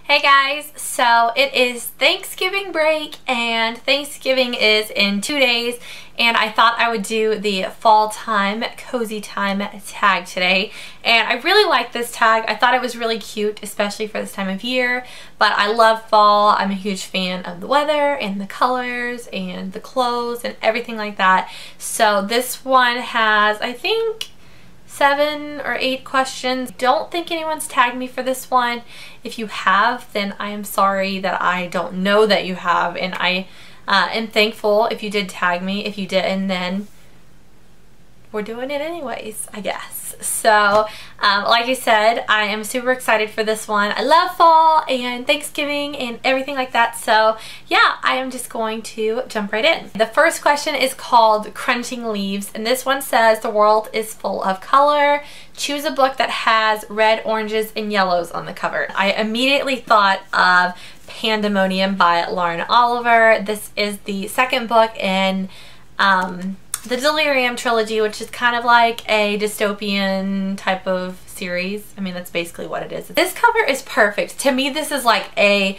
Hey guys, so it is Thanksgiving break and Thanksgiving is in 2 days, and I thought I would do the fall time, cozy time tag today. And I really like this tag. I thought it was really cute, especially for this time of year, but I love fall. I'm a huge fan of the weather and the colors and the clothes and everything like that. So this one has, I think, 7 or 8 questions. Don't think anyone's tagged me for this one. If you have, then I am sorry that I don't know that you have, and I am thankful if you did tag me. If you didn't, then we're doing it anyways, I guess. So like I said, I am super excited for this one. I love fall and Thanksgiving and everything like that. So yeah, I am just going to jump right in. The first question is called Crunching Leaves, and this one says the world is full of color. Choose a book that has red, oranges, and yellows on the cover. I immediately thought of Pandemonium by Lauren Oliver. This is the second book in the Delirium trilogy, which is kind of like a dystopian type of series. I mean, that's basically what it is. This cover is perfect. To me, this is like a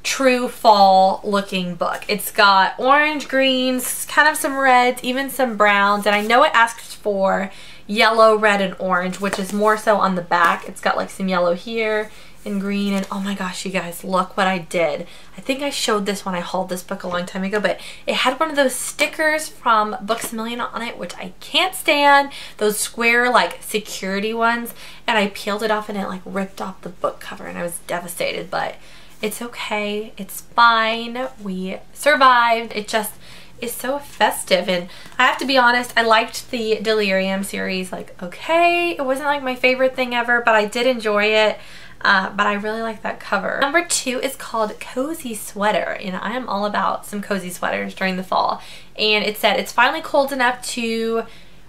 true fall looking book. It's got orange, greens, kind of some reds, even some browns, and I know it asks for yellow, red, and orange, which is more so on the back. It's got like some yellow here and green, and oh my gosh, you guys, look what I did. I think I showed this when I hauled this book a long time ago, but it had one of those stickers from Books A Million on it, which I can't stand, those square like security ones, and I peeled it off and it like ripped off the book cover, and I was devastated, but it's okay, it's fine, we survived. It just is so festive, and I have to be honest, I liked the Delirium series, like, okay, it wasn't like my favorite thing ever, but I did enjoy it. But I really like that cover. Number 2 is called Cozy Sweater, and I am all about some cozy sweaters during the fall. And it said, it's finally cold enough to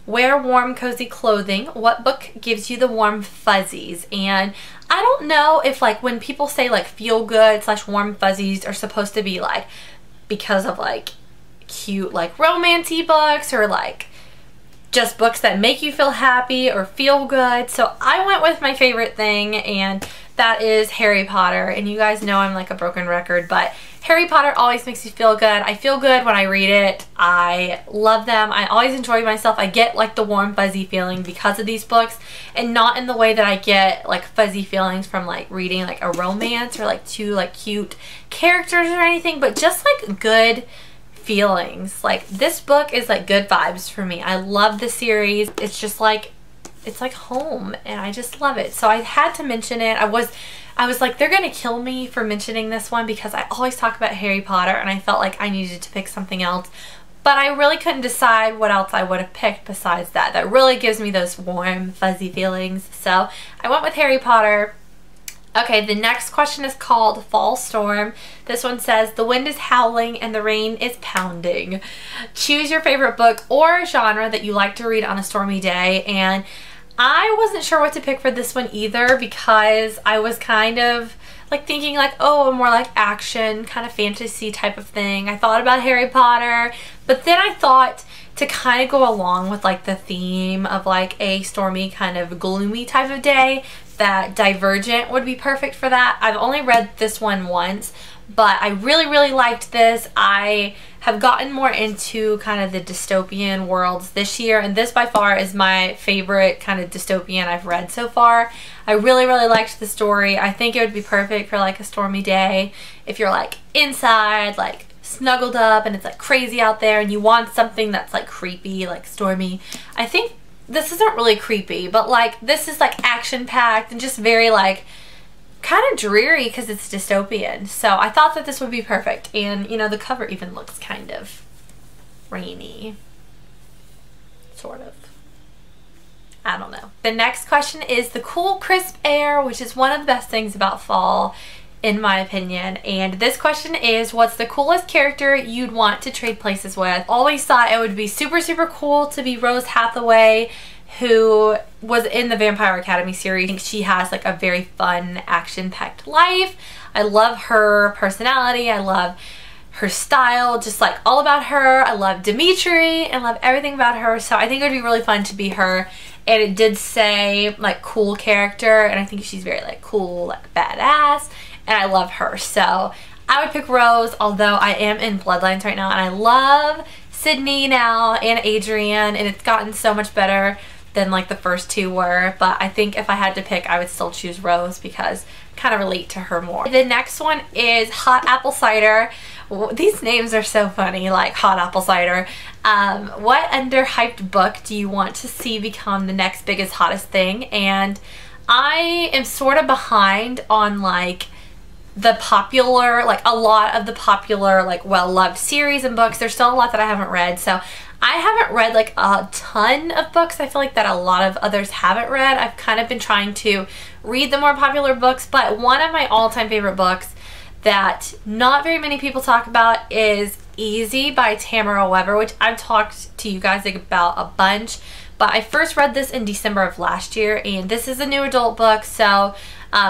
wear warm, cozy clothing. What book gives you the warm fuzzies? And I don't know if like when people say like feel good / warm fuzzies are supposed to be like because of like cute like romance-y books or like just books that make you feel happy or feel good. So I went with my favorite thing, and that is Harry Potter. And you guys know I'm like a broken record, but Harry Potter always makes me feel good. I feel good when I read it. I love them. I always enjoy myself. I get like the warm fuzzy feeling because of these books, and not in the way that I get like fuzzy feelings from like reading like a romance or like two like cute characters or anything, but just like good feelings. Like this book is like good vibes for me. I love the series. It's just like, it's like home, and I just love it. So I had to mention it. I was like, they're gonna kill me for mentioning this one because I always talk about Harry Potter, and I felt like I needed to pick something else, but I really couldn't decide what else I would have picked besides that. That really gives me those warm fuzzy feelings. So I went with Harry Potter. Okay, the next question is called Fall Storm. This one says, the wind is howling and the rain is pounding. Choose your favorite book or genre that you like to read on a stormy day. And I wasn't sure what to pick for this one either, because I was kind of like thinking like, oh, a more like action kind of fantasy type of thing. I thought about Harry Potter, but then I thought to kind of go along with like the theme of like a stormy kind of gloomy type of day, that Divergent would be perfect for that. I've only read this one once, but I really liked this. I have gotten more into kind of the dystopian worlds this year, and this by far is my favorite kind of dystopian I've read so far. I really liked the story. I think it would be perfect for like a stormy day if you're like inside, like snuggled up, and it's like crazy out there and you want something that's like creepy, like stormy. I think this isn't really creepy, but like this is like action-packed and just very like kind of dreary because it's dystopian. So I thought that this would be perfect, and you know, the cover even looks kind of rainy, sort of. I don't know. The next question is the cool crisp air, which is one of the best things about fall in my opinion. And this question is, what's the coolest character you'd want to trade places with? Always thought it would be super cool to be Rose Hathaway, who was in the Vampire Academy series. I think she has like a very fun, action-packed life. I love her personality. I love her style, just like all about her. I love Dimitri and love everything about her. So I think it would be really fun to be her. And it did say like cool character, and I think she's very like cool, like badass. and I love her. So I would pick Rose, although I am in Bloodlines right now, and I love Sydney now and Adrian, and it's gotten so much better than like the first two were. But I think if I had to pick, I would still choose Rose because I kind of relate to her more. The next one is Hot Apple Cider. These names are so funny, like Hot Apple Cider. What underhyped book do you want to see become the next biggest, hottest thing? And I am sort of behind on like the popular, like a lot of the popular, like well-loved series and books. There's still a lot that I haven't read, so I haven't read like a ton of books. I feel like that a lot of others haven't read. I've kind of been trying to read the more popular books, but one of my all-time favorite books that not very many people talk about is Easy by Tamara Weber, which I've talked to you guys about a bunch. But I first read this in December of last year, and this is a new adult book, so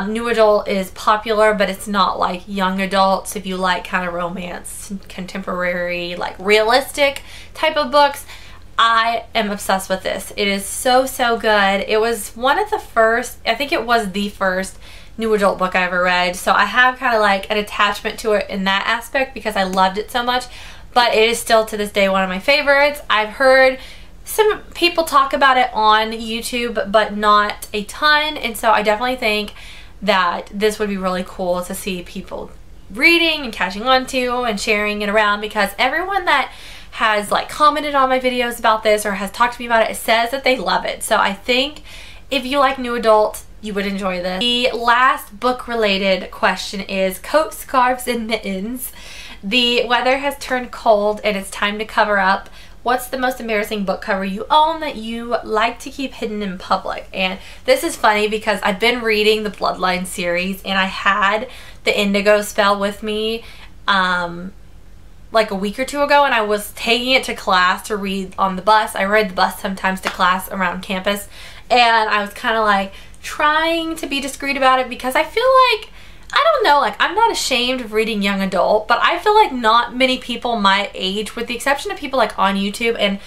new adult is popular, but it's not like young adult. So if you like kind of romance, contemporary, like realistic type of books, I am obsessed with this. It is so, so good. It was one of the first, I think it was the first new adult book I ever read, so I have kind of like an attachment to it in that aspect because I loved it so much. But it is still to this day one of my favorites. I've heard some people talk about it on YouTube, but not a ton, and so I definitely think that this would be really cool to see people reading and catching on to and sharing it around, because everyone that has like commented on my videos about this or has talked to me about it says that they love it. So I think if you like new adult, you would enjoy this. The last book related question is coats, scarves, and mittens. The weather has turned cold and it's time to cover up. What's the most embarrassing book cover you own that you like to keep hidden in public? And this is funny because I've been reading the Bloodline series, and I had the Indigo Spell with me like a week or two ago, and I was taking it to class to read on the bus. I ride the bus sometimes to class around campus, and I was kind of like trying to be discreet about it because I feel like, I don't know, like I'm not ashamed of reading young adult, but I feel like not many people my age, with the exception of people like on YouTube and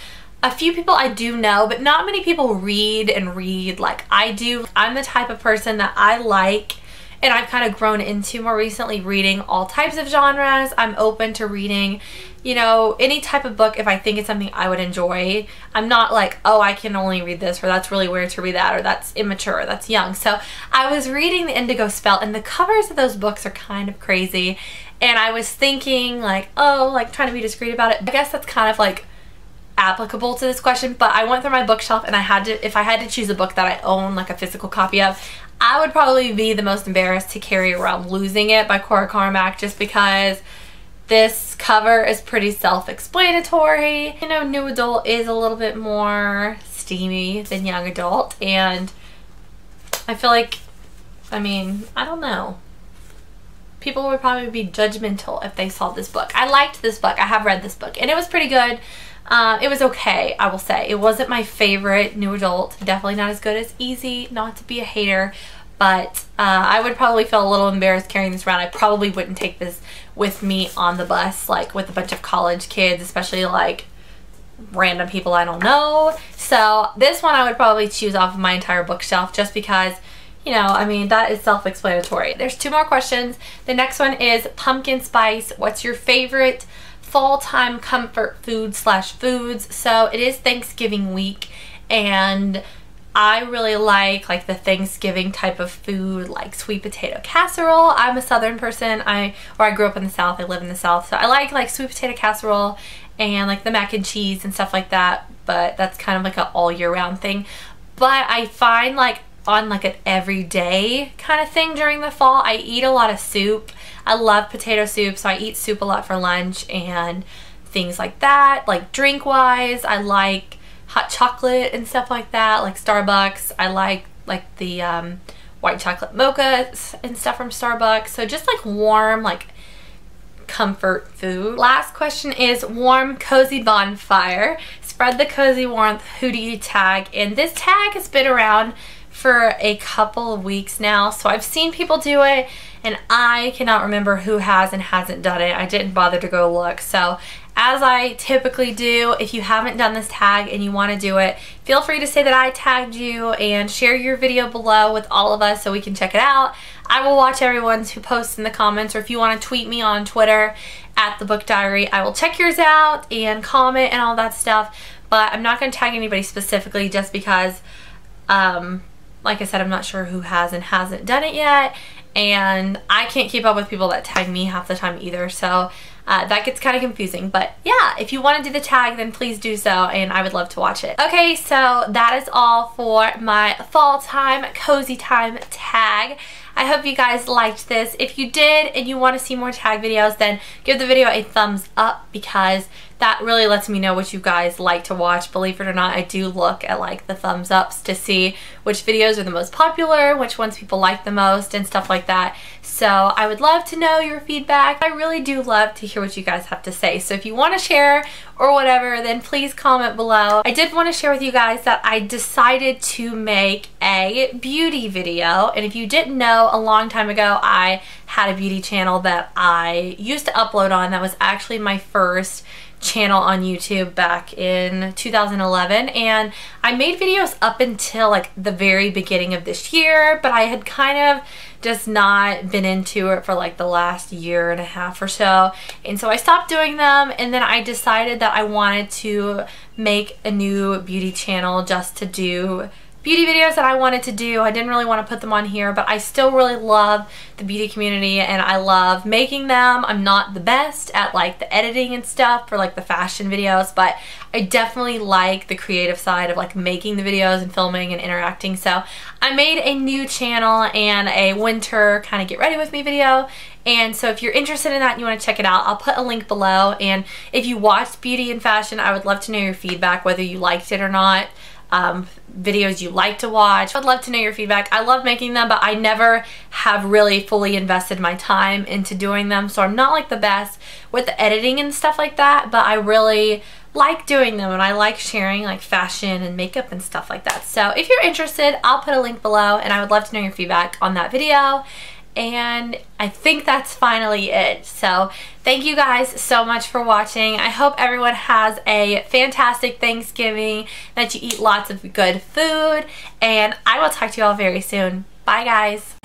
a few people I do know, but not many people read like I do. I'm the type of person that I like, and I've kind of grown into more recently, reading all types of genres. I'm open to reading, you know, any type of book if I think it's something I would enjoy. I'm not like, oh, I can only read this, or that's really weird to read that, or that's immature, or that's young. So I was reading the Indigo Spell, and the covers of those books are kind of crazy, and I was thinking like, oh, like trying to be discreet about it. I guess that's kind of like applicable to this question, but I went through my bookshelf, and I had to, if I had to choose a book that I own like a physical copy of, I would probably be the most embarrassed to carry around Losing It by Cora Carmack, just because this cover is pretty self-explanatory. You know, new adult is a little bit more steamy than young adult, and I feel like, I mean, I don't know. People would probably be judgmental if they saw this book. I liked this book. I have read this book, and it was pretty good. It was okay, I will say. It wasn't my favorite new adult. Definitely not as good as Easy, not to be a hater, but I would probably feel a little embarrassed carrying this around. I probably wouldn't take this with me on the bus, like with a bunch of college kids, especially like random people I don't know. So this one I would probably choose off of my entire bookshelf, just because, you know, I mean, that is self-explanatory. There's two more questions. The next one is pumpkin spice. What's your favorite fall time comfort food / foods? So it is Thanksgiving week, and I really like the Thanksgiving type of food, like sweet potato casserole. I'm a southern person. I grew up in the South. I live in the South, so I like sweet potato casserole and like the mac and cheese and stuff like that, but that's kind of like an all year round thing. But I find like on like an everyday kind of thing during the fall, I eat a lot of soup. I love potato soup, so I eat soup a lot for lunch and things like that. Like drink wise, I like hot chocolate and stuff like that, like Starbucks. I like the white chocolate mochas and stuff from Starbucks. So just like warm, like comfort food. Last question is warm, cozy bonfire. Spread the cozy warmth. Who do you tag? And this tag has been around for a couple of weeks now, so I've seen people do it, and I cannot remember who has and hasn't done it. I didn't bother to go look. So as I typically do, if you haven't done this tag and you want to do it, feel free to say that I tagged you and share your video below with all of us so we can check it out. I will watch everyone's who posts in the comments, or if you want to tweet me on Twitter at TheBookDiary, I will check yours out and comment and all that stuff. But I'm not going to tag anybody specifically just because, like I said, I'm not sure who has and hasn't done it yet. And I can't keep up with people that tag me half the time either. So that gets kind of confusing. But yeah, if you want to do the tag, then please do so, and I would love to watch it. Okay, so that is all for my fall time, cozy time tag. I hope you guys liked this. If you did and you want to see more tag videos, then give the video a thumbs up, because that really lets me know what you guys like to watch. Believe it or not, I do look at like the thumbs ups to see which videos are the most popular, which ones people like the most, and stuff like that. So I would love to know your feedback. I really do love to hear what you guys have to say. So if you want to share or whatever, then please comment below. I did want to share with you guys that I decided to make a beauty video. And if you didn't know, a long time ago I had a beauty channel that I used to upload on. That was actually my first channel on YouTube back in 2011, and I made videos up until like the very beginning of this year, but I had kind of just not been into it for like the last year and a half or so, and so I stopped doing them. And then I decided that I wanted to make a new beauty channel just to do beauty videos that I wanted to do. I didn't really want to put them on here, but I still really love the beauty community and I love making them. I'm not the best at like the editing and stuff for like the fashion videos, but I definitely like the creative side of like making the videos and filming and interacting. So I made a new channel and a winter kind of get ready with me video. And so if you're interested in that and you want to check it out, I'll put a link below. And if you watched beauty and fashion, I would love to know your feedback, whether you liked it or not. Videos you like to watch. I'd love to know your feedback. I love making them, but I never have really fully invested my time into doing them, so I'm not like the best with the editing and stuff like that, but I really like doing them and I like sharing like fashion and makeup and stuff like that. So if you're interested, I'll put a link below and I would love to know your feedback on that video. And I think that's finally it. So thank you guys so much for watching. I hope everyone has a fantastic Thanksgiving, that you eat lots of good food, and I will talk to you all very soon. Bye guys.